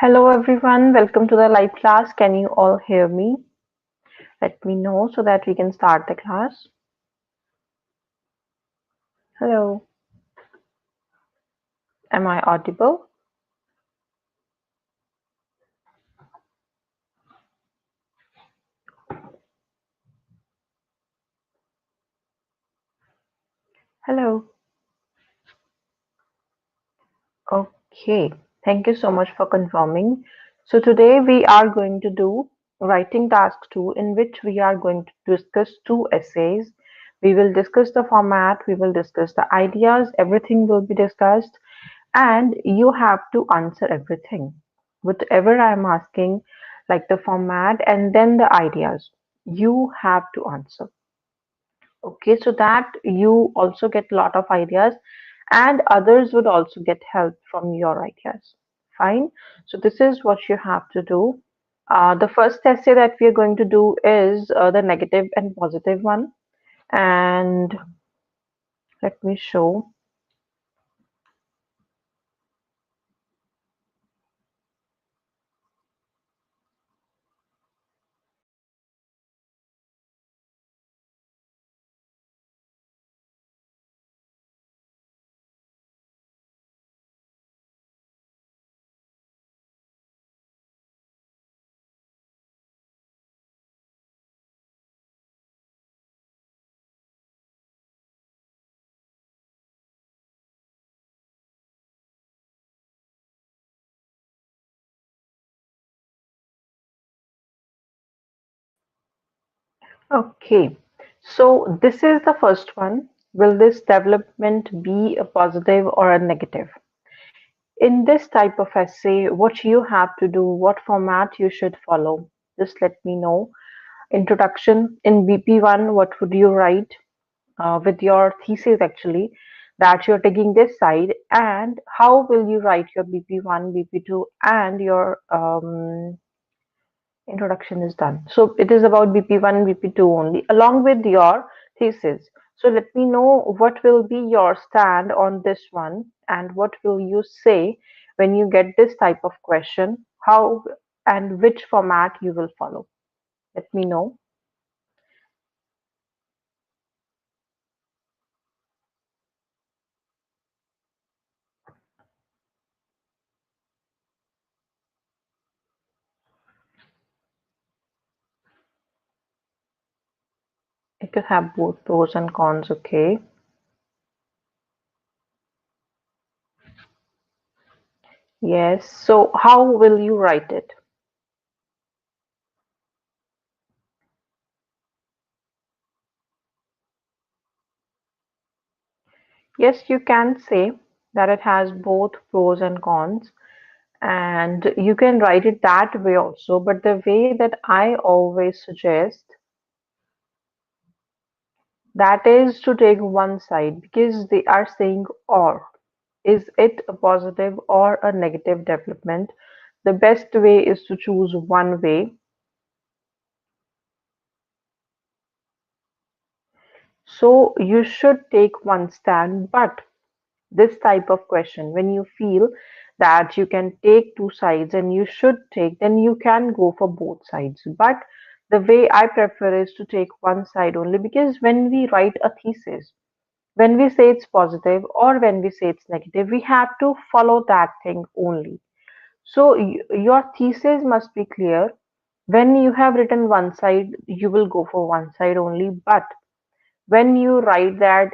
Hello everyone, welcome to the live class. Can you all hear me? Let me know so that we can start the class. Hello, am I audible? Hello. Okay, thank you so much for confirming. So today we are going to do writing task 2 in which we are going to discuss two essays. We will discuss the format, we will discuss the ideas, everything will be discussed and you have to answer everything. Whatever I'm asking, like the format and then the ideas, you have to answer. Okay, so that you also get a lot of ideas and others would also get help from your ideas. Fine. So this is what you have to do. The first essay that we are going to do is the negative and positive one. And let me show. Okay, so this is the first one. Will this development be a positive or a negative? In this type of essay, what you have to do, what format you should follow, just let me know. Introduction in BP1, what would you write with your thesis actually, that you're taking this side, and how will you write your BP1, BP2, and your introduction is done. So it is about BP1, BP2 only, along with your thesis. So let me know what will be your stand on this one and what will you say when you get this type of question, how and which format you will follow. Let me know. It could have both pros and cons, okay? Yes. So how will you write it? Yes, you can say that it has both pros and cons. And you can write it that way also, but the way that I always suggest, that is to take one side because they are saying or. Is it a positive or a negative development? The best way is to choose one way. So you should take one stand, but this type of question, when you feel that you can take two sides and you should take, then you can go for both sides. But the way I prefer is to take one side only because when we write a thesis, when we say it's positive or when we say it's negative, we have to follow that thing only. So your thesis must be clear. When you have written one side, you will go for one side only. But when you write that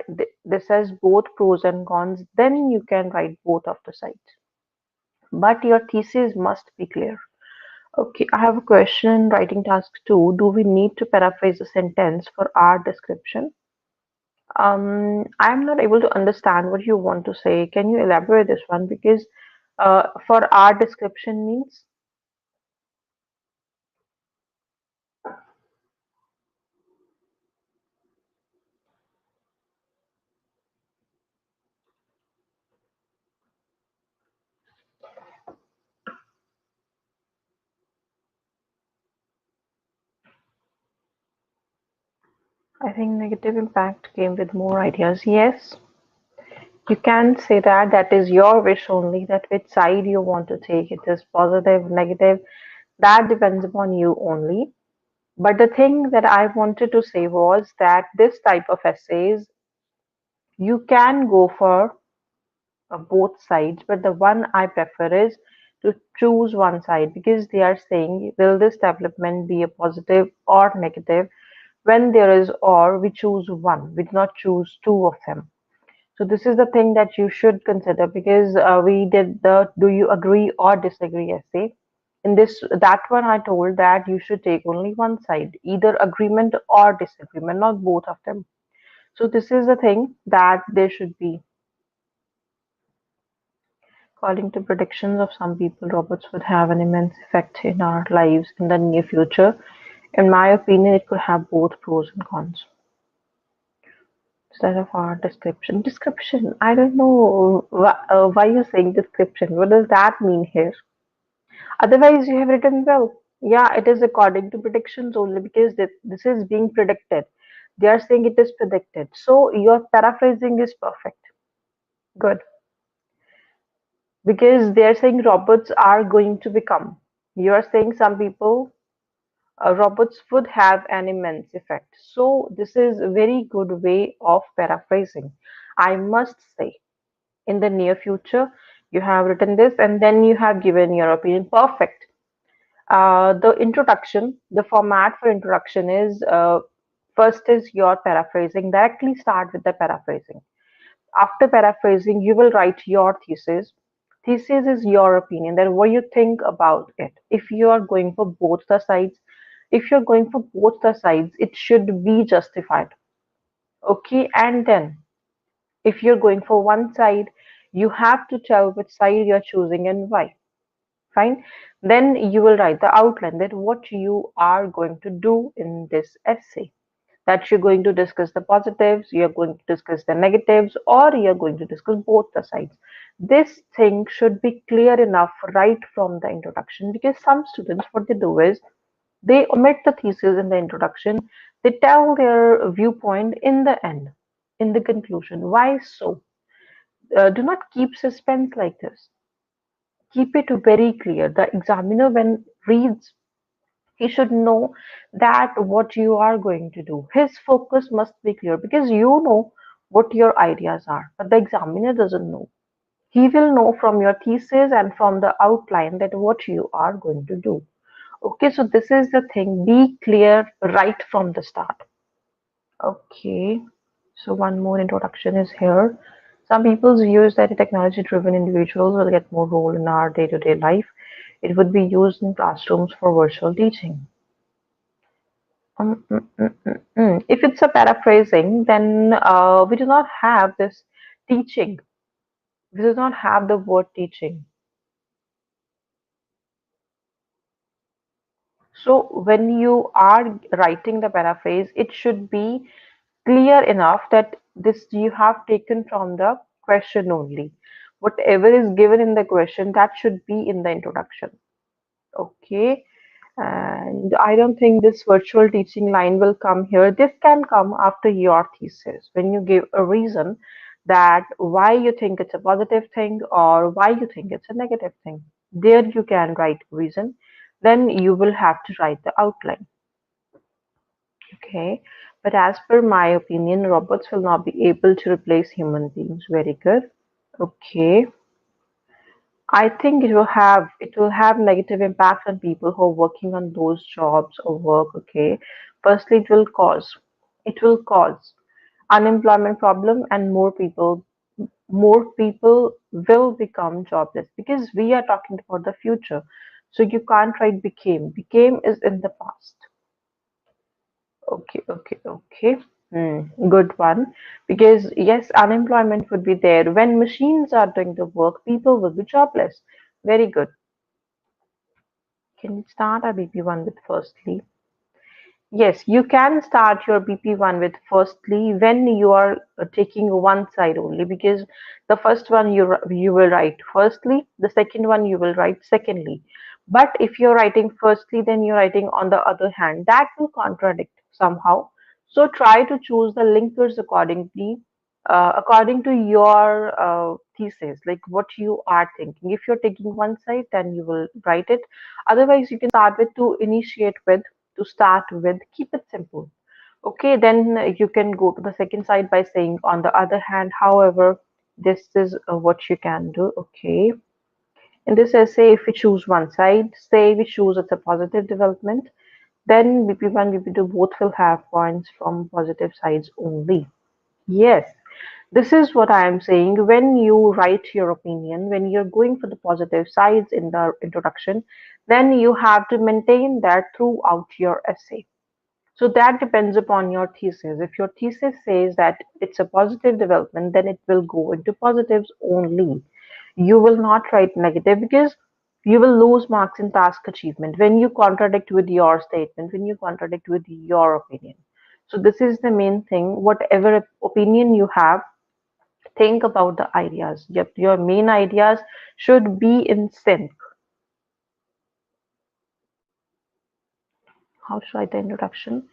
this has both pros and cons, then you can write both of the sides. But your thesis must be clear. Okay, I have a question in writing task 2. Do we need to paraphrase a sentence for our description? I'm not able to understand what you want to say. Can you elaborate this one? Because for our description means I think negative impact came with more ideas. Yes, You can say that that is your wish only, that which side you want to take. It is positive, negative, that depends upon you only. But the thing that I wanted to say was that this type of essays, you can go for both sides, but the one I prefer is to choose one side because they are saying, will this development be a positive or negative? When there is or, we choose one, we do not choose two of them. So this is the thing that you should consider because we did the do you agree or disagree essay. In this that one I told that you should take only one side, either agreement or disagreement, not both of them. So this is the thing that there should be. According to predictions of some people, robots would have an immense effect in our lives in the near future. In my opinion, it could have both pros and cons. Instead of our description. Description. I don't know why you're saying description. What does that mean here? Otherwise, you have written well. Yeah, it is according to predictions only because this is being predicted. They are saying it is predicted. So your paraphrasing is perfect. Good. Because they are saying robots are going to become. You are saying some people, robots would have an immense effect. So this is a very good way of paraphrasing. I must say. In the near future. You have written this and then you have given your opinion. Perfect. The introduction, the format for introduction is first is your paraphrasing. Directly start with the paraphrasing. After paraphrasing, you will write your thesis. Thesis is your opinion, then what you think about it. If you are going for both the sides, if you're going for both the sides, it should be justified. Okay, and then if you're going for one side, you have to tell which side you're choosing and why. Fine. Then you will write the outline that what you are going to do in this essay. That you're going to discuss the positives, you're going to discuss the negatives, or you're going to discuss both the sides. This thing should be clear enough right from the introduction because some students, what they do is they omit the thesis in the introduction, they tell their viewpoint in the end, in the conclusion. Why so? Do not keep suspense like this. Keep it very clear. The examiner, when reads, he should know that what you are going to do. His focus must be clear because you know what your ideas are, but the examiner doesn't know. He will know from your thesis and from the outline that what you are going to do. Okay, so this is the thing. Be clear right from the start. Okay. So one more introduction is here. Some people's views that technology-driven individuals will get more role in our day-to-day life. It would be used in classrooms for virtual teaching. If it's a paraphrasing, then we do not have this teaching. We do not have the word teaching. So when you are writing the paraphrase, it should be clear enough that this you have taken from the question only. Whatever is given in the question, that should be in the introduction. Okay. And I don't think this virtual teaching line will come here. This can come after your thesis when you give a reason that why you think it's a positive thing or why you think it's a negative thing. There you can write reason. Then you will have to write the outline. Okay. But as per my opinion, robots will not be able to replace human beings. Very good. Okay. I think it will have negative impacts on people who are working on those jobs or work. Okay, firstly, it will cause unemployment problem and more people will become jobless because we are talking about the future. So you can't write became. Became is in the past. Okay, okay, okay. Good one. Because yes, unemployment would be there. When machines are doing the work, people will be jobless. Very good. Can you start a BP1 with firstly? Yes, you can start your BP1 with firstly when you are taking one side only because the first one you will write firstly, the second one you will write secondly. But if you're writing firstly, then you're writing on the other hand. That will contradict somehow. So try to choose the linkers accordingly. according to your thesis, like what you are thinking. If you're taking one side, then you will write it. Otherwise, you can start with to initiate with, to start with, keep it simple. Okay, then you can go to the second side by saying, on the other hand, however, this is what you can do. Okay. In this essay, if we choose one side, say we choose it's a positive development, then BP1, BP2 both will have points from positive sides only. Yes, this is what I am saying. When you write your opinion, when you're going for the positive sides in the introduction, then you have to maintain that throughout your essay. So that depends upon your thesis. If your thesis says that it's a positive development, then it will go into positives only. You will not write negative because you will lose marks in task achievement when you contradict with your statement, when you contradict with your opinion. So this is the main thing. Whatever opinion you have, think about the ideas. Your main ideas should be in sync. How to write the introduction?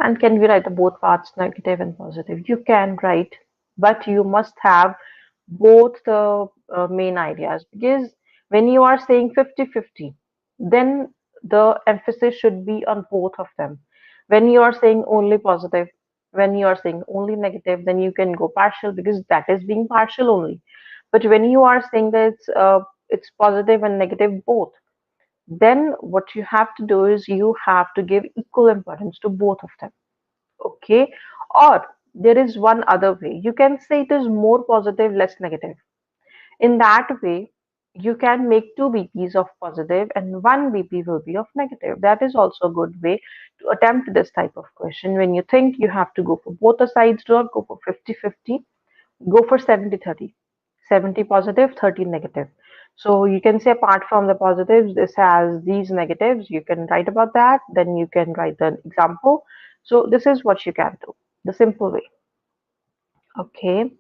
And can we write the both parts, negative and positive? You can write, but you must have both the main ideas, because when you are saying 50-50, then the emphasis should be on both of them. When you are saying only positive, when you are saying only negative, then you can go partial because that is being partial only. But when you are saying that it's positive and negative both, then what you have to do is you have to give equal importance to both of them. Okay, or there is one other way. You can say it is more positive, less negative. In that way, you can make two BPs of positive and one BP will be of negative. That is also a good way to attempt this type of question. When you think you have to go for both the sides, do not go for 50-50, go for 70-30. 70 positive, 30 negative. So you can say apart from the positives, this has these negatives. You can write about that. Then you can write an example. So this is what you can do, the simple way. Okay.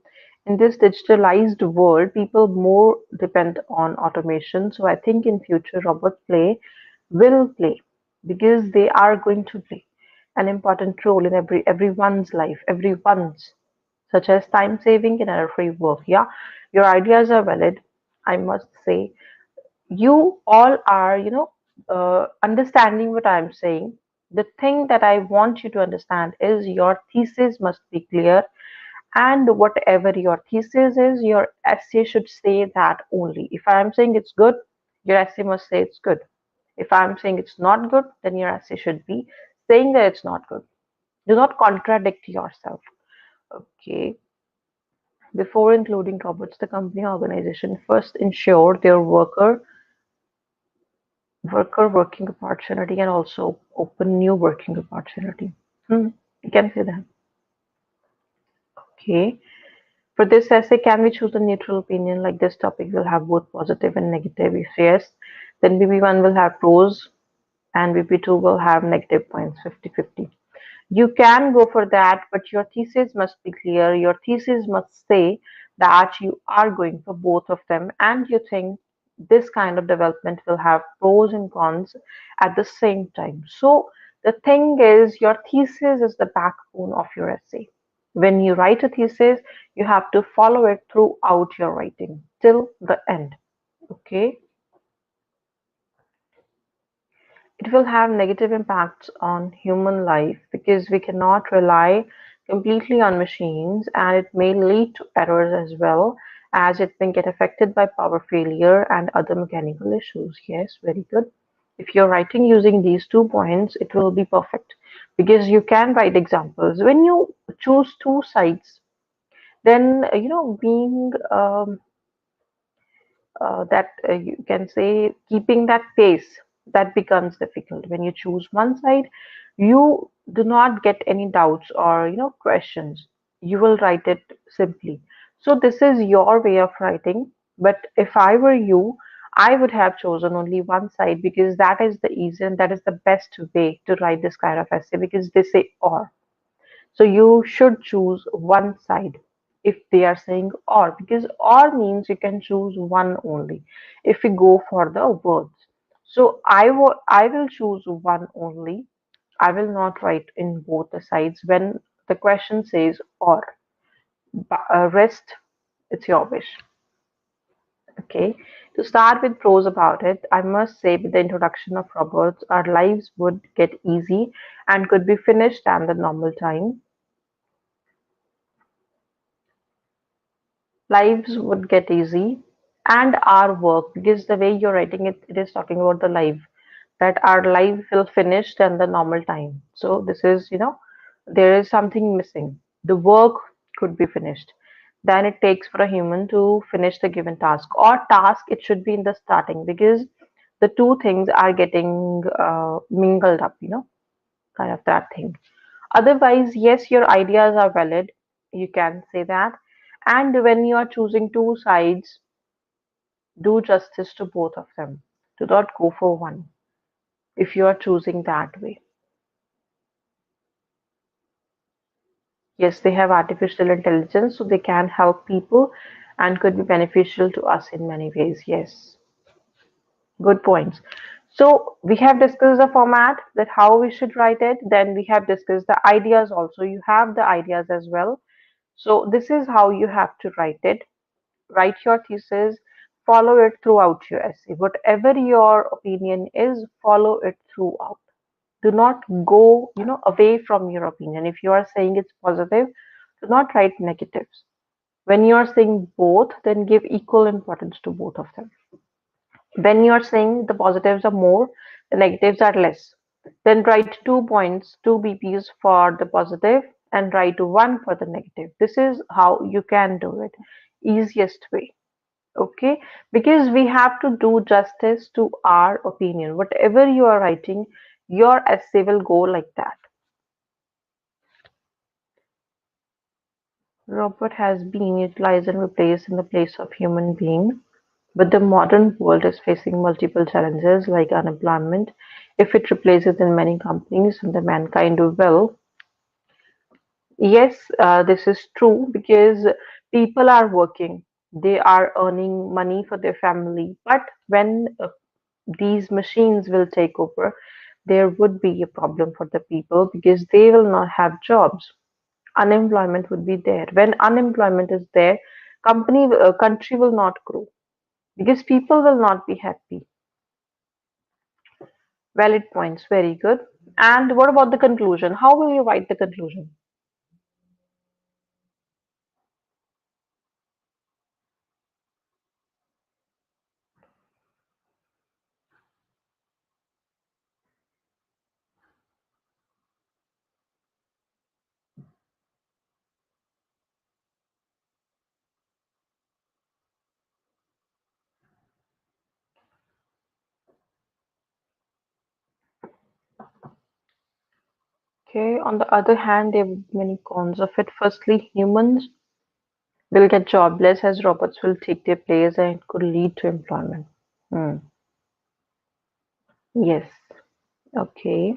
In this digitalized world, people more depend on automation. So I think in future, robot play will play, because they are going to play an important role in everyone's life, everyone's, such as time saving and error-free work. Yeah, your ideas are valid. I must say, you all are, understanding what I'm saying. The thing that I want you to understand is your thesis must be clear, and whatever your thesis is, your essay should say that only. If I'm saying it's good, your essay must say it's good. If I'm saying it's not good, then your essay should be saying that it's not good. Do not contradict yourself. Okay. Before including robots, the company organization first ensure their worker working opportunity and also open new working opportunity. You can say that. Okay. For this essay, can we choose a neutral opinion? Like this topic will have both positive and negative. If yes, then BB1 will have pros and BP2 will have negative points, 50-50. You can go for that, but your thesis must be clear. Your thesis must say that you are going for both of them and you think this kind of development will have pros and cons at the same time. So the thing is, your thesis is the backbone of your essay. When you write a thesis, you have to follow it throughout your writing till the end. Okay. It will have negative impacts on human life because we cannot rely completely on machines, and it may lead to errors as well, as it may get affected by power failure and other mechanical issues. Yes, very good. If you're writing using these 2 points, it will be perfect because you can write examples. When you choose two sides, then being that you can say keeping that pace, that becomes difficult. When you choose one side, you do not get any doubts or questions. You will write it simply. So this is your way of writing, but if I were you, I would have chosen only one side because that is the easy and that is the best way to write this kind of essay, because they say or. So you should choose one side if they are saying or, because or means you can choose one only if we go for the words. So I will choose one only. I will not write in both the sides when the question says or. Rest, it's your wish. Okay. To start with pros about it, I must say with the introduction of robots, our lives would get easy and could be finished at the normal time. Lives would get easy and our work, because the way you're writing it, it is talking about the life, that our life will finish in the normal time. So this is, there is something missing. The work could be finished. Then it takes for a human to finish the given task, or task, it should be in the starting, because the two things are getting mingled up, kind of that thing. Otherwise, yes, your ideas are valid. You can say that. And when you are choosing two sides, do justice to both of them. Do not go for one if you are choosing that way. Yes, they have artificial intelligence, so they can help people and could be beneficial to us in many ways. Yes, good points. So we have discussed the format, that how we should write it. Then we have discussed the ideas also. You have the ideas as well. So this is how you have to write it. Write your thesis, follow it throughout your essay. Whatever your opinion is, follow it throughout. Do not go, away from your opinion. If you are saying it's positive, do not write negatives. When you are saying both, then give equal importance to both of them. When you are saying the positives are more, the negatives are less, then write 2 points, 2 BPs for the positive and write one for the negative. This is how you can do it. Easiest way. Okay, because we have to do justice to our opinion. Whatever you are writing, your essay will go like that. Robot has been utilized and replaced in the place of human being, but the modern world is facing multiple challenges like unemployment. If it replaces in many companies, and the mankind will. Yes, this is true because people are working, they are earning money for their family. But when these machines will take over, there would be a problem for the people because they will not have jobs. Unemployment would be there. When unemployment is there, country will not grow because people will not be happy. Valid points, very good. And what about the conclusion? How will you write the conclusion? Okay, on the other hand, there will be many cons of it. Firstly, humans will get jobless as robots will take their place and it could lead to employment. Hmm. Yes. Okay.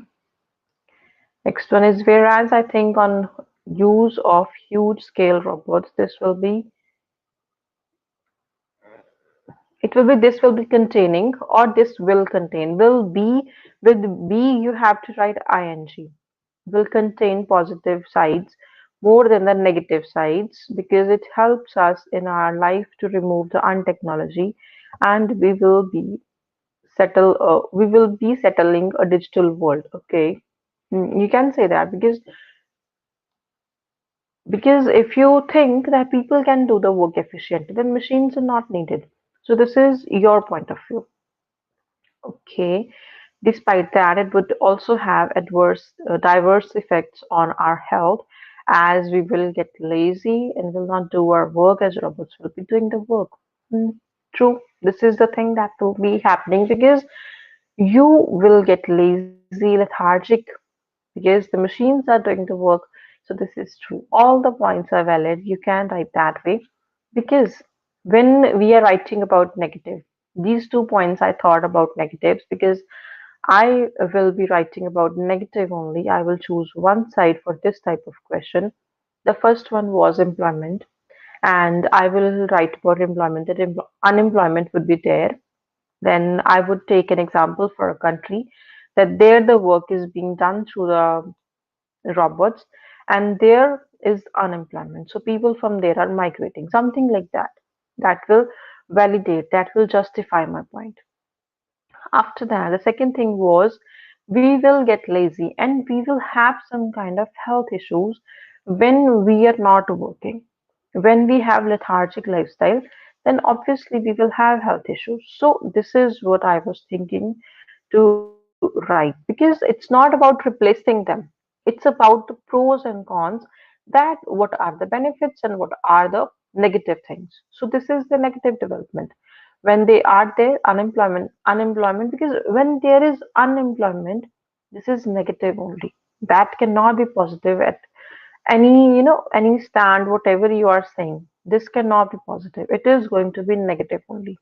Next one is whereas I think on use of huge scale robots, this will be containing or this will contain. Will be with be you have to write ing. Will contain positive sides more than the negative sides because it helps us in our life to remove the untechnology and we will be settling a digital world. Okay. You can say that because if you think that people can do the work efficiently, then machines are not needed. So this is your point of view. Okay. Despite that, it would also have diverse effects on our health as we will get lazy and will not do our work as robots will be doing the work. Hmm, true. This is the thing that will be happening because you will get lazy, lethargic because the machines are doing the work. So this is true. All the points are valid. You can write that way because when we are writing about negative, these 2 points I thought about negatives because I will be writing about negative only. I will choose one side for this type of question. The first one was employment, and I will write about employment that unemployment would be there. Then I would take an example for a country that there the work is being done through the robots, and there is unemployment. So people from there are migrating, something like that. That will validate, that will justify my point. After that, the second thing was we will get lazy and we will have some kind of health issues when we are not working. When we have lethargic lifestyle, then obviously we will have health issues. So this is what I was thinking to write, because it's not about replacing them. It's about the pros and cons, that what are the benefits and what are the negative things. So this is the negative development. When they are there, unemployment, because when there is unemployment, this is negative only. That cannot be positive at any, any stand, whatever you are saying. This cannot be positive. It is going to be negative only.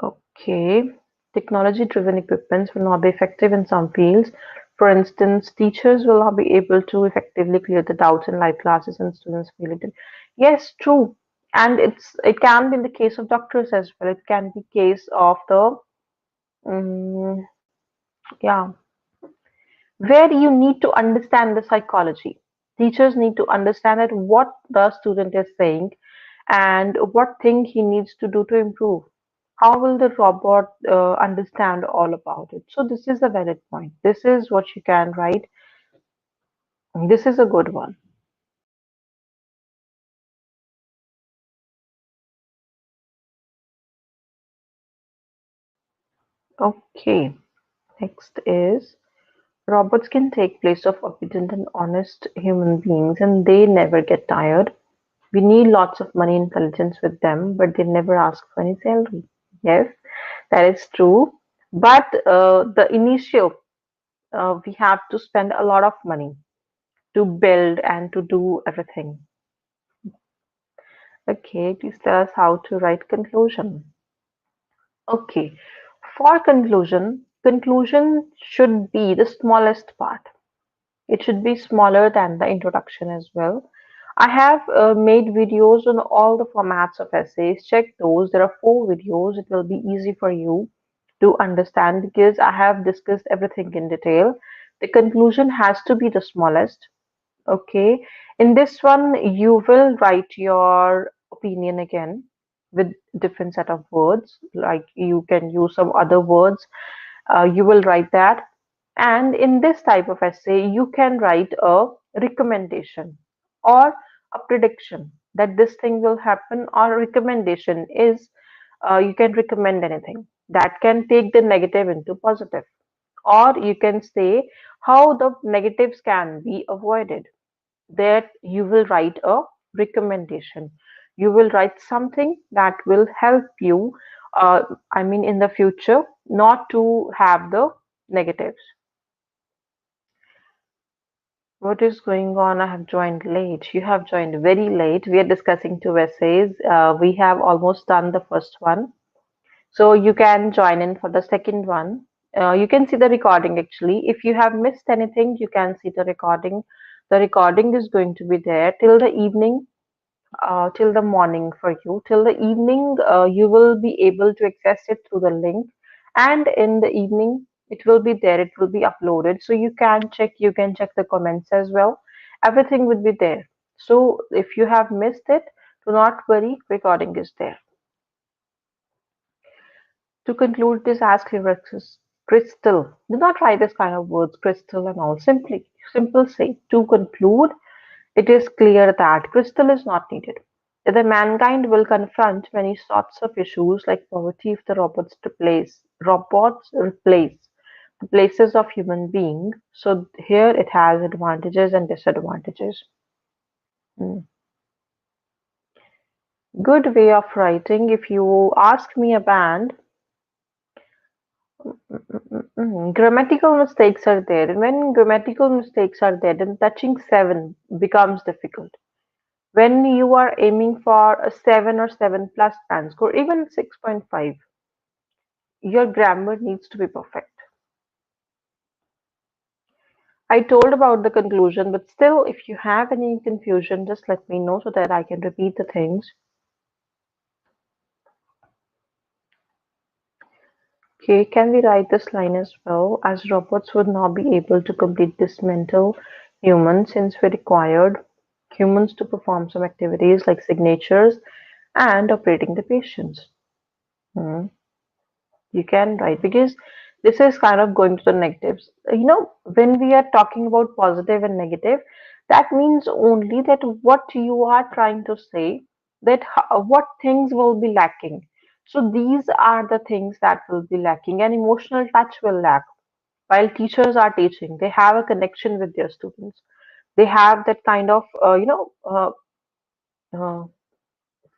Okay. Technology-driven equipments will not be effective in some fields. For instance, teachers will not be able to effectively clear the doubts in live classes and students feel it. Yes, true. And it can be in the case of doctors as well. It can be case of the um, yeah, where you need to understand the psychology. Teachers need to understand that what the student is saying and what thing he needs to do to improve. How will the robot understand all about it? So this is a valid point. This is what you can write. This is a good one. Okay. Next is robots can take place of obedient and honest human beings and they never get tired. We need lots of money intelligence with them, but they never ask for any salary. Yes, that is true. But the initial, we have to spend a lot of money to build and to do everything. Okay, please tell us how to write conclusion. Okay, for conclusion should be the smallest part. It should be smaller than the introduction as well. I have made videos on all the formats of essays. Check those. There are 4 videos. It will be easy for you to understand because I have discussed everything in detail. The conclusion has to be the smallest. Okay. In this one, you will write your opinion again with different set of words. Like you can use some other words. You will write that. And in this type of essay, you can write a recommendation or a prediction that this thing will happen, or a recommendation is you can recommend anything that can take the negative into positive, or you can say how the negatives can be avoided. That you will write a recommendation. You will write something that will help you, I mean, in the future, not to have the negatives. What is going on? I have joined late. You have joined very late. We are discussing 2 essays. We have almost done the first one. So you can join in for the second one. You can see the recording actually. If you have missed anything, you can see the recording. The recording is going to be there till the evening, till the morning for you. Till the evening, you will be able to access it through the link. And in the evening, it will be there. It will be uploaded. So you can check the comments as well. Everything will be there. So if you have missed it, do not worry, recording is there. To conclude this, ask your crystal. Do not try this kind of words, crystal and all. Simple say. To conclude, it is clear that crystal is not needed. That the mankind will confront many sorts of issues like poverty if the robots replace the places of human being. So here it has advantages and disadvantages. Mm. Good way of writing. If you ask me a band, grammatical mistakes are there. And when grammatical mistakes are there, then touching 7 becomes difficult. When you are aiming for a 7 or 7 plus band score, even 6.5, your grammar needs to be perfect. I told about the conclusion, but still, if you have any confusion, just let me know so that I can repeat the things. Okay, can we write this line as well? As robots would not be able to complete dismantle Humans, since we required humans to perform some activities like signatures and operating the patients. Hmm. You can write because this is kind of going to the negatives. When we are talking about positive and negative, that means only that what you are trying to say, that what things will be lacking. So these are the things that will be lacking, and emotional touch will lack. While teachers are teaching, they have a connection with their students. They have that kind of, uh,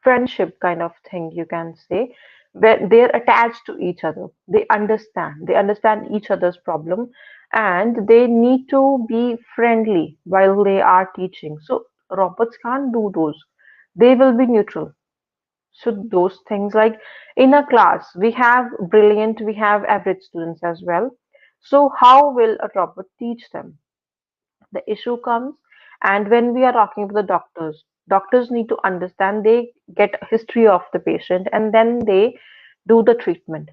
friendship kind of thing, you can say, where they're attached to each other. They understand each other's problem, and they need to be friendly while they are teaching. So robots can't do those. They will be neutral. So those things, like in a class we have brilliant, we have average students as well. So how will a robot teach them? The issue comes, and when we are talking to the doctors need to understand, they get a history of the patient and then they do the treatment.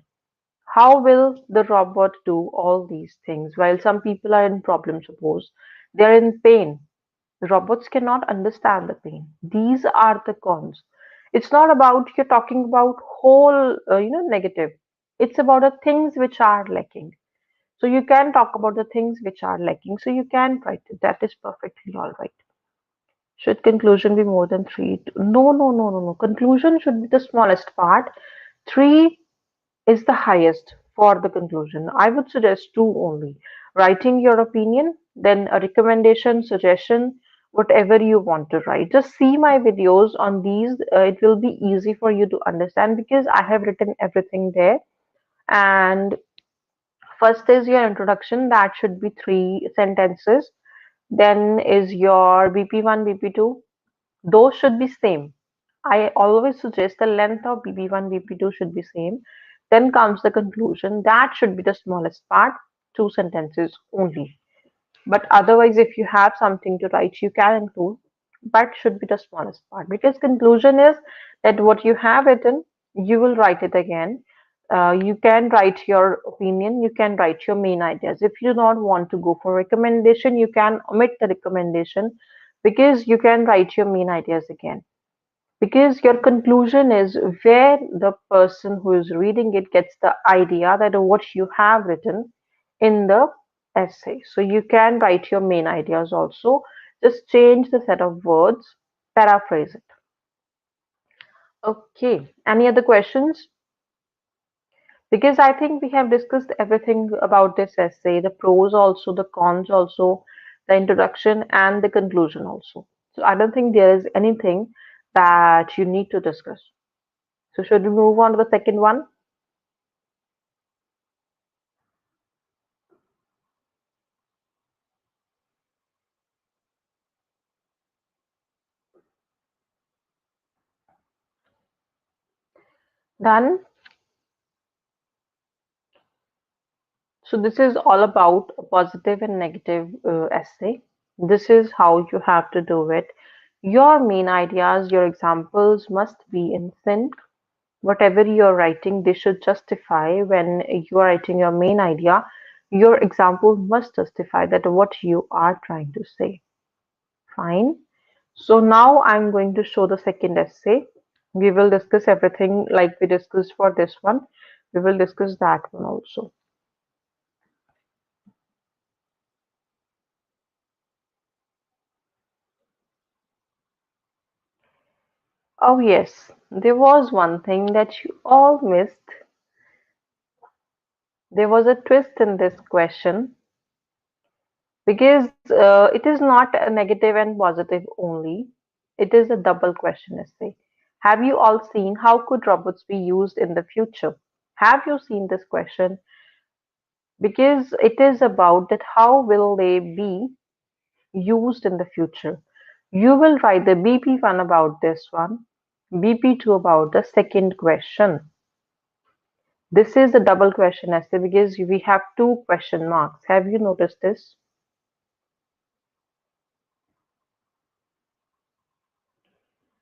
How will the robot do all these things while some people are in problem? Suppose they're in pain, the robots cannot understand the pain. These are the cons. It's not about you're talking about whole negative. It's about the things which are lacking. So you can talk about the things which are lacking. So you can write it. That is perfectly all right. Should conclusion be more than three? No, no, no, no, no. Conclusion should be the smallest part. Three is the highest for the conclusion. I would suggest two only. Writing your opinion, then a recommendation, suggestion, whatever you want to write. Just see my videos on these. It will be easy for you to understand because I have written everything there. And first is your introduction, that should be 3 sentences. Then is your BP1, BP2. Those should be same. I always suggest the length of BP1, BP2 should be same. Then comes the conclusion. That should be the smallest part, 2 sentences only. But otherwise, if you have something to write, you can include, but should be the smallest part because conclusion is that what you have written, you will write it again. You can write your opinion, you can write your main ideas. If you do not want to go for recommendation, you can omit the recommendation because you can write your main ideas again. Because your conclusion is where the person who is reading it gets the idea that what you have written in the essay. So you can write your main ideas also. Just change the set of words, paraphrase it. Okay. Any other questions? Because I think we have discussed everything about this essay, the pros also, the cons also, the introduction and the conclusion also. So I don't think there is anything that you need to discuss. So should we move on to the second one? Done. So this is all about a positive and negative essay. This is how you have to do it. Your main ideas, your examples must be in sync. Whatever you're writing, they should justify when you are writing your main idea. Your example must justify that what you are trying to say. Fine. So now I'm going to show the second essay. We will discuss everything like we discussed for this one. We will discuss that one also. Oh, yes, there was one thing that you all missed. There was a twist in this question because it is not a negative and positive only. It is a double question essay. Have you all seen how could robots be used in the future? Have you seen this question? Because it is about that how will they be used in the future? You will write the BP1 about this one, BP2 about the second question. This is a double question essay because we have 2 question marks. Have you noticed this?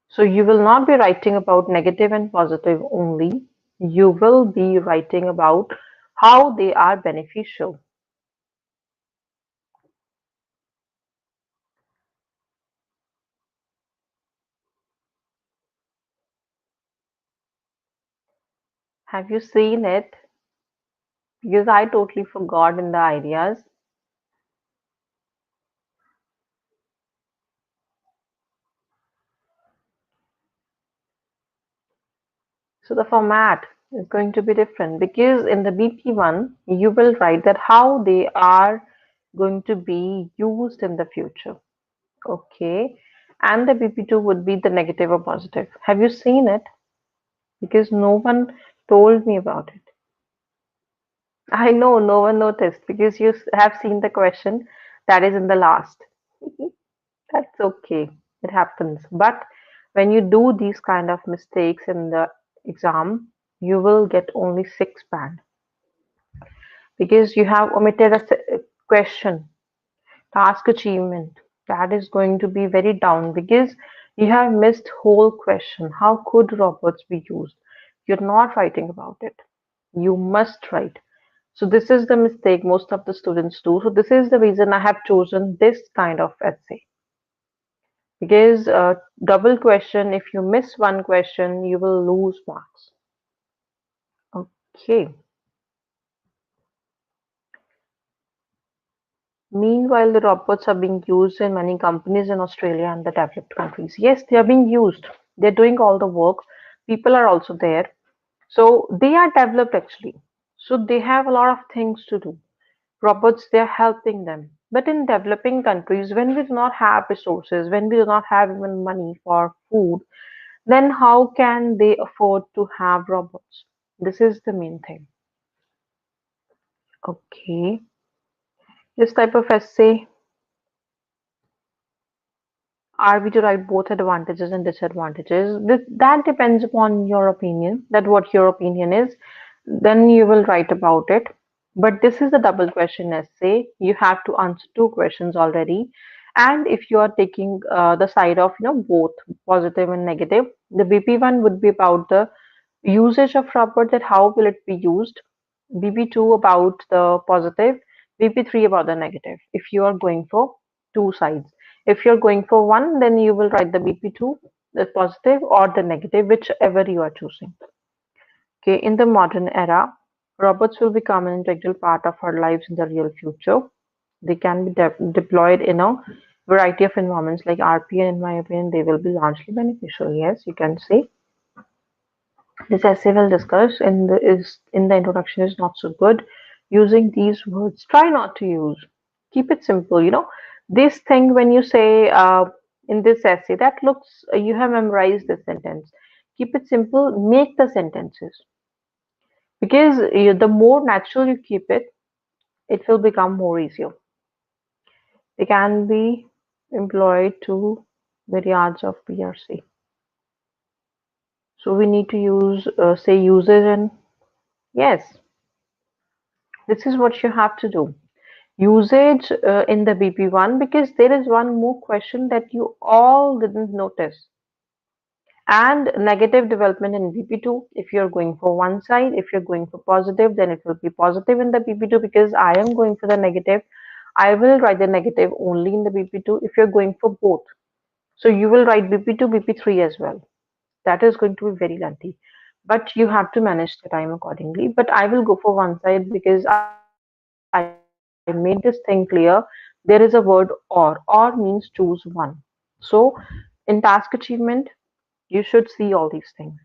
So you will not be writing about negative and positive only. You will be writing about how they are beneficial. Have you seen it? Because I totally forgot in the ideas. So the format is going to be different because in the BP1, you will write that how they are going to be used in the future. Okay. And the BP2 would be the negative or positive. Have you seen it? Because no one told me about it. I know no one noticed because you have seen the question that is in the last. That's okay. It happens. But when you do these kind of mistakes in the exam, you will get only 6 band because you have omitted a question, task achievement. That is going to be very down because you have missed whole question. How could robots be used? You're not writing about it. You must write. So this is the mistake most of the students do. So this is the reason I have chosen this kind of essay. Because double question, if you miss one question, you will lose marks. Okay. Meanwhile, the robots are being used in many companies in Australia and the developed countries. Yes, they are being used. They're doing all the work. People are also there. So they are developed actually. So they have a lot of things to do. Robots, they're helping them. But in developing countries, when we do not have resources, when we do not have even money for food, then how can they afford to have robots? This is the main thing. Okay. This type of essay, are we to write both advantages and disadvantages? That depends upon your opinion, that what your opinion is. Then you will write about it. But this is a double question essay. You have to answer two questions already. And if you are taking the side of both positive and negative, the BP one would be about the usage of rubber, that how will it be used, BP2 about the positive, BP3 about the negative. If you are going for two sides, if you're going for one, then you will write the BP2, the positive or the negative, whichever you are choosing. Okay, in the modern era, robots will become an integral part of our lives in the real future. They can be deployed in a variety of environments like RP, and in my opinion, they will be largely beneficial. Yes, you can say. This essay will discuss in the introduction is not so good. Using these words, try not to use. Keep it simple. This thing when you say in this essay that looks you have memorized the sentence. Keep it simple. Make the sentences because the more natural you keep it, it will become more easier. They can be employed to myriads of PRC. So we need to use say usage and yes, this is what you have to do. Usage in the BP1 because there is one more question that you all didn't notice. And negative development in BP2, if you're going for one side, if you're going for positive, then it will be positive in the BP2 because I am going for the negative. I will write the negative only in the BP2 if you're going for both. So you will write BP2, BP3 as well. That is going to be very lengthy. But you have to manage the time accordingly. But I will go for one side because I made this thing clear. There is a word or means choose one. So in task achievement, you should see all these things.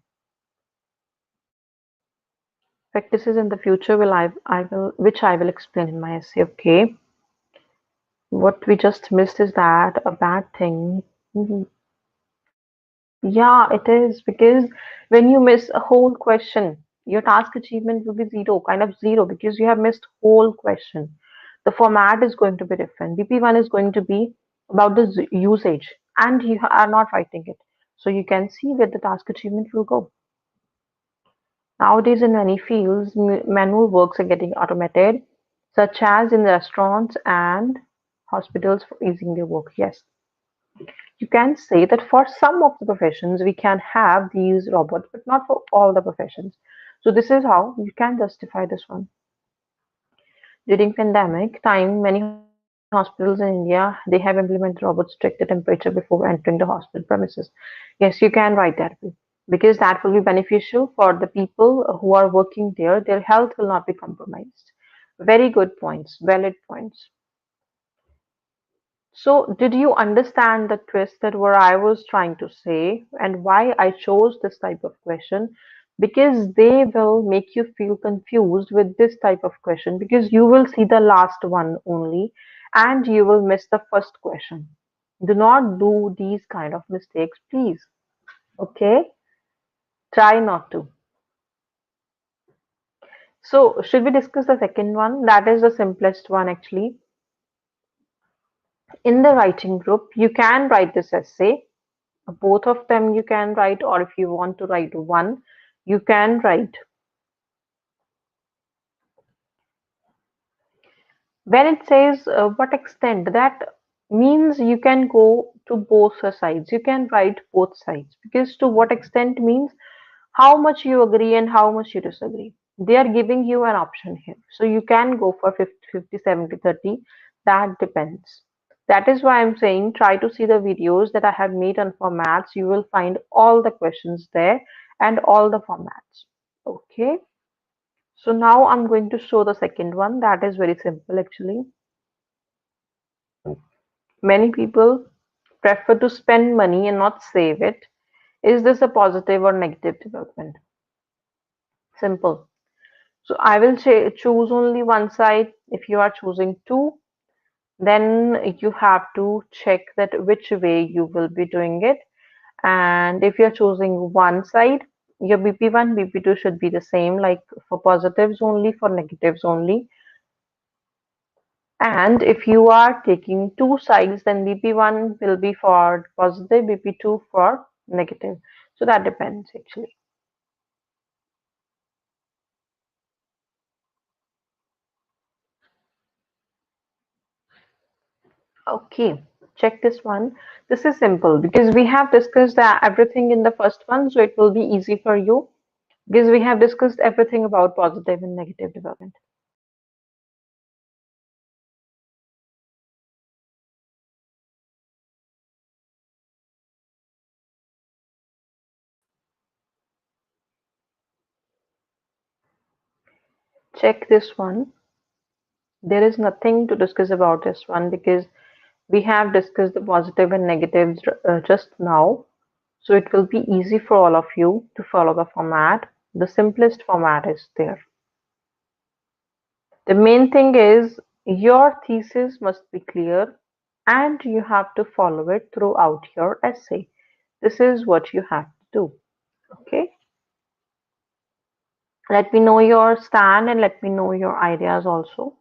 Practices in the future which I will explain in my essay. Okay. What we just missed is that a bad thing. Mhm. Yeah, it is because when you miss a whole question, your task achievement will be zero, kind of zero, because you have missed whole question. The format is going to be different. BP1 is going to be about the usage, and you are not writing it. So you can see where the task achievement will go. Nowadays, in many fields, manual works are getting automated, such as in restaurants and hospitals for easing their work. Yes, you can say that for some of the professions we can have these robots, but not for all the professions. So this is how you can justify this one. During pandemic time, many hospitals in India they have implemented robots check the temperature before entering the hospital premises. Yes, you can write that way. because that will be beneficial for the people who are working there. Their health will not be compromised. Very good points, valid points. So, did you understand the twist that what I was trying to say and why I chose this type of question? Because they will make you feel confused with this type of question because you will see the last one only and you will miss the first question. Do not do these kind of mistakes, please. Okay? Try not to. So, should we discuss the second one? That is the simplest one actually. In the writing group, you can write this essay. Both of them you can write, or if you want to write one, you can write. When it says what extent, that means you can go to both the sides. You can write both sides because to what extent means how much you agree and how much you disagree. They are giving you an option here. So you can go for 50, 70, 30. That depends. That is why I'm saying try to see the videos that I have made on formats. You will find all the questions there and all the formats. Okay. So now I'm going to show the second one. That is very simple actually. Many people prefer to spend money and not save it. Is this a positive or negative development? Simple. So I will choose only one side. If you are choosing two, then you have to check that which way you will be doing it. And if you're choosing one side, your BP1, BP2 should be the same, like for positives only, for negatives only. And if you are taking two sides, then BP1 will be for positive, BP2 for negative. So that depends actually. Okay, check this one. This is simple because we have discussed everything in the first one, so it will be easy for you because we have discussed everything about positive and negative development. Check this one. There is nothing to discuss about this one because we have discussed the positive and negatives just now. So it will be easy for all of you to follow the format. The simplest format is there. The main thing is your thesis must be clear and you have to follow it throughout your essay. This is what you have to do. Okay. Let me know your stand and let me know your ideas also.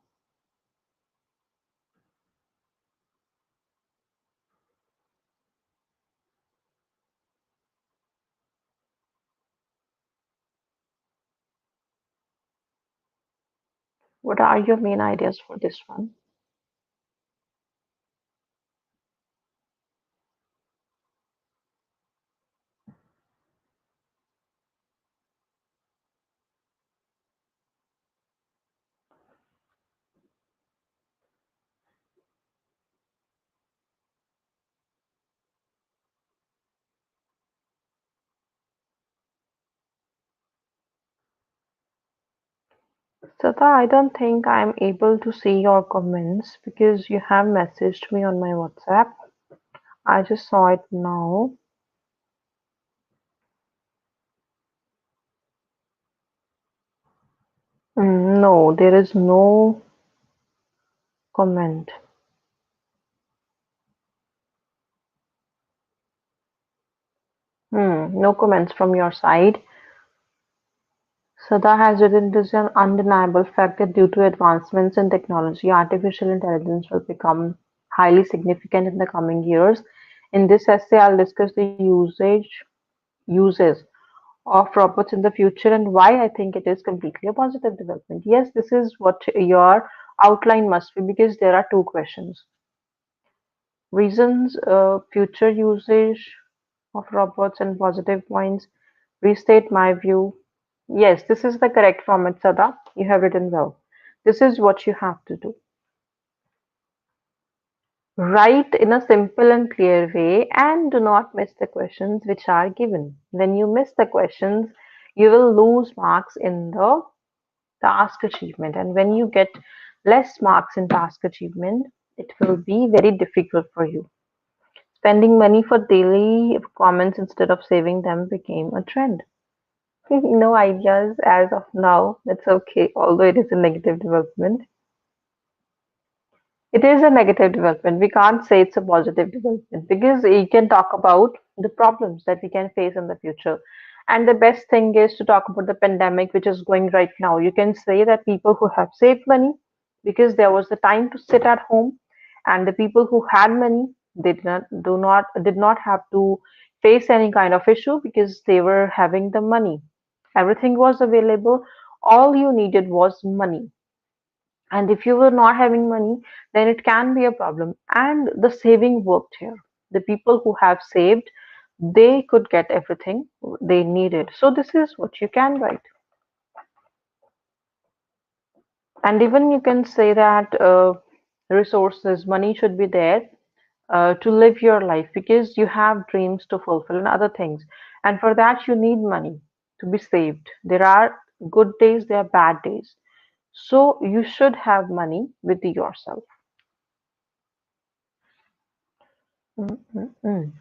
What are your main ideas for this one? Sata, I don't think I'm able to see your comments because you have messaged me on my WhatsApp. I just saw it now. No, there is no comment. No comments from your side. Sada has written, it is an undeniable fact that due to advancements in technology, artificial intelligence will become highly significant in the coming years. In this essay, I'll discuss the uses of robots in the future and why I think it is completely a positive development. Yes, this is what your outline must be because there are two questions. Reasons, future usage of robots and positive points. Restate my view. Yes, this is the correct format, Sada. You have written well. This is what you have to do. Write in a simple and clear way and do not miss the questions which are given. When you miss the questions, you will lose marks in the task achievement. And when you get less marks in task achievement, it will be very difficult for you. Spending money for daily comments instead of saving them became a trend. No ideas as of now. That's okay, although it is a negative development. It is a negative development. We can't say it's a positive development because we can talk about the problems that we can face in the future. And the best thing is to talk about the pandemic, which is going right now. You can say that people who have saved money because there was the time to sit at home, and the people who had money, they did not have to face any kind of issue because they were having the money. Everything was available. All you needed was money, and if you were not having money, then it can be a problem. And the saving worked here. The people who have saved, they could get everything they needed. So this is what you can write. And even you can say that resources, money should be there to live your life because you have dreams to fulfill and other things. And for that, you need money to be saved. There are good days, there are bad days. So you should have money with yourself. Mm, mm, mm.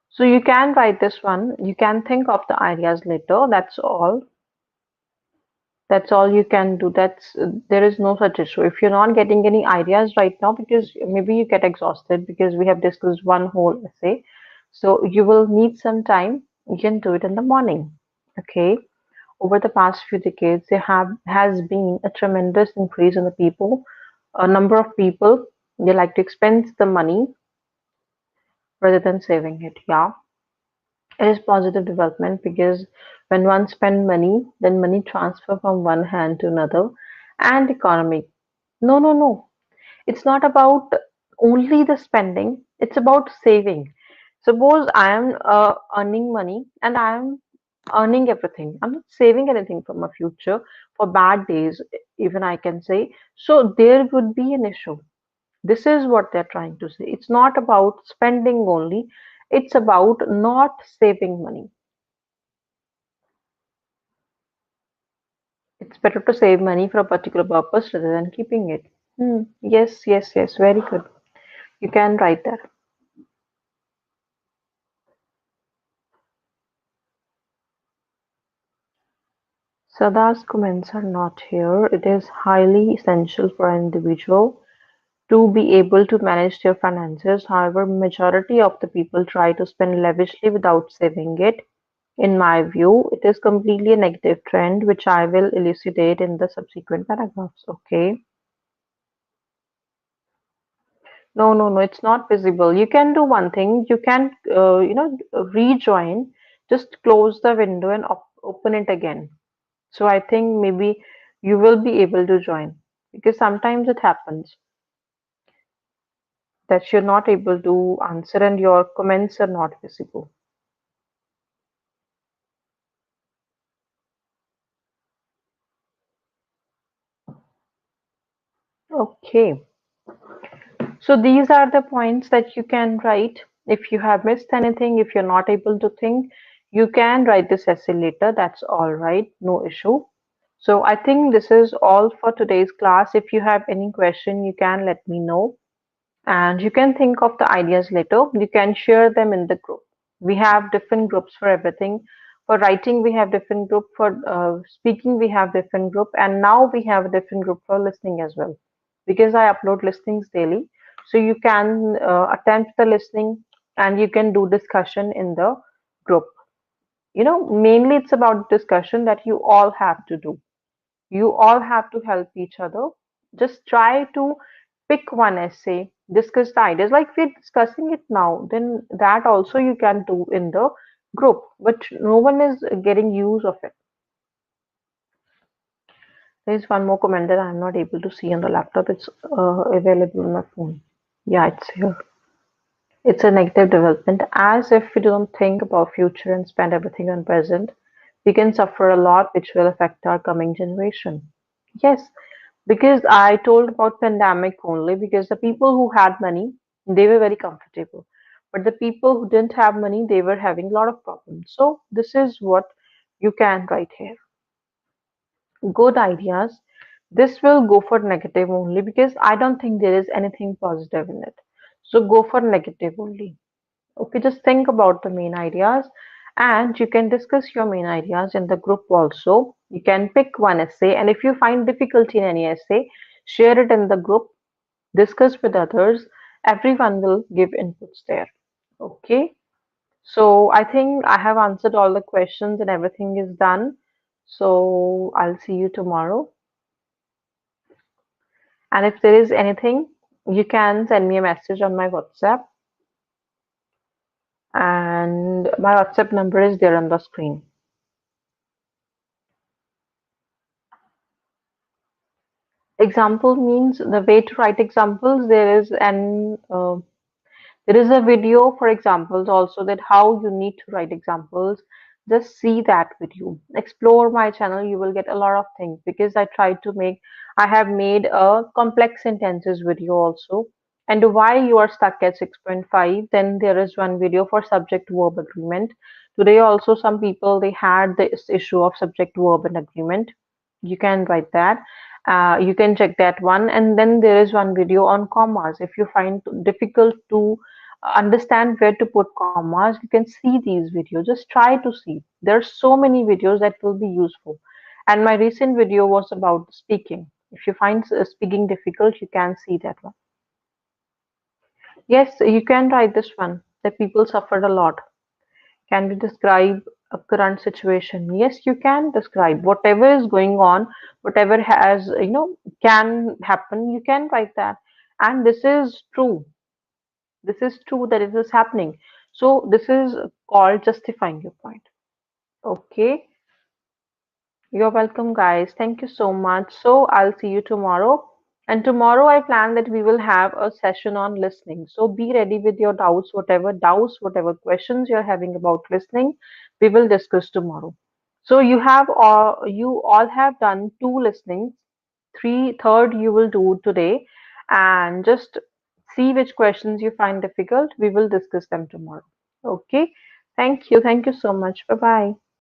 So you can write this one. You can think of the ideas later. That's all. That's all you can do. That's there is no such issue. If you're not getting any ideas right now, because maybe you get exhausted because we have discussed one whole essay, so you will need some time. You can do it in the morning. Okay. Over the past few decades, there have has been a tremendous increase in the people, a number of people they like to expense the money rather than saving it. Yeah. It is positive development because when one spend money, then money transfer from one hand to another and economy. No, no, no. It's not about only the spending. It's about saving. Suppose I am earning money and I am earning everything. I'm not saving anything for my future for bad days, even I can say. So there would be an issue. This is what they're trying to say. It's not about spending only. It's about not saving money. It's better to save money for a particular purpose rather than keeping it. Hmm. Yes, yes, yes. Very good. You can write that. Sada's comments are not here. It is highly essential for an individual to be able to manage their finances. However, majority of the people try to spend lavishly without saving it. In my view, it is completely a negative trend, which I will elucidate in the subsequent paragraphs. Okay. No, no, no, it's not visible. You can do one thing. You can, rejoin. Just close the window and open it again. So I think maybe you will be able to join because sometimes it happens that you're not able to answer and your comments are not visible. Okay. So these are the points that you can write. If you have missed anything, if you're not able to think, you can write this essay later. That's all right. No issue. So I think this is all for today's class. If you have any question, you can let me know. And you can think of the ideas later. You can share them in the group. We have different groups for everything. For writing, we have different group. For speaking, we have different group. And now we have a different group for listening as well. Because I upload listings daily. So you can attempt the listening and you can do discussion in the group. Mainly it's about discussion that you all have to do. You all have to help each other. Just try to pick one essay, discuss the ideas. Like we're discussing it now, then that also you can do in the group, but no one is getting use of it. There's one more comment that I'm not able to see on the laptop. It's available on my phone. Yeah, it's here. It's a negative development. As if we don't think about future and spend everything on present, we can suffer a lot, which will affect our coming generation. Yes, Because I told about pandemic only because the people who had money, they were very comfortable. But the people who didn't have money, they were having a lot of problems. So this is what you can write here. Good ideas. This will go for negative only because I don't think there is anything positive in it. So go for negative only. Okay, just think about the main ideas and you can discuss your main ideas in the group also. You can pick one essay, and if you find difficulty in any essay, share it in the group, discuss with others. Everyone will give inputs there. Okay, so I think I have answered all the questions and everything is done. So I'll see you tomorrow. And if there is anything, you can send me a message on my WhatsApp, and my WhatsApp number is there on the screen. Example means the way to write examples. There is a video for examples also, that how you need to write examples. Just see that video. Explore my channel. You will get a lot of things because I have made a complex sentences video also. And why you are stuck at 6.5, then there is one video for subject verb agreement. Today also some people they had this issue of subject verb and agreement. You can write that. You can check that one. And then there is one video on commas. If you find difficult to understand where to put commas, you can see these videos. Just try to see. There are so many videos that will be useful. And my recent video was about speaking. If you find speaking difficult, you can see that one. Yes, you can write this one, that people suffered a lot. Can we describe a current situation? Yes, you can describe whatever is going on, whatever has, can happen, you can write that. And this is true. This is true that it is happening. So this is called justifying your point. Okay. You're welcome, guys. Thank you so much. So I'll see you tomorrow. And tomorrow I plan that we will have a session on listening. So be ready with your doubts, whatever questions you're having about listening, we will discuss tomorrow. So you all have done two listenings. Third you will do today, and just see which questions you find difficult. We will discuss them tomorrow. Okay. Thank you. Thank you so much. Bye bye.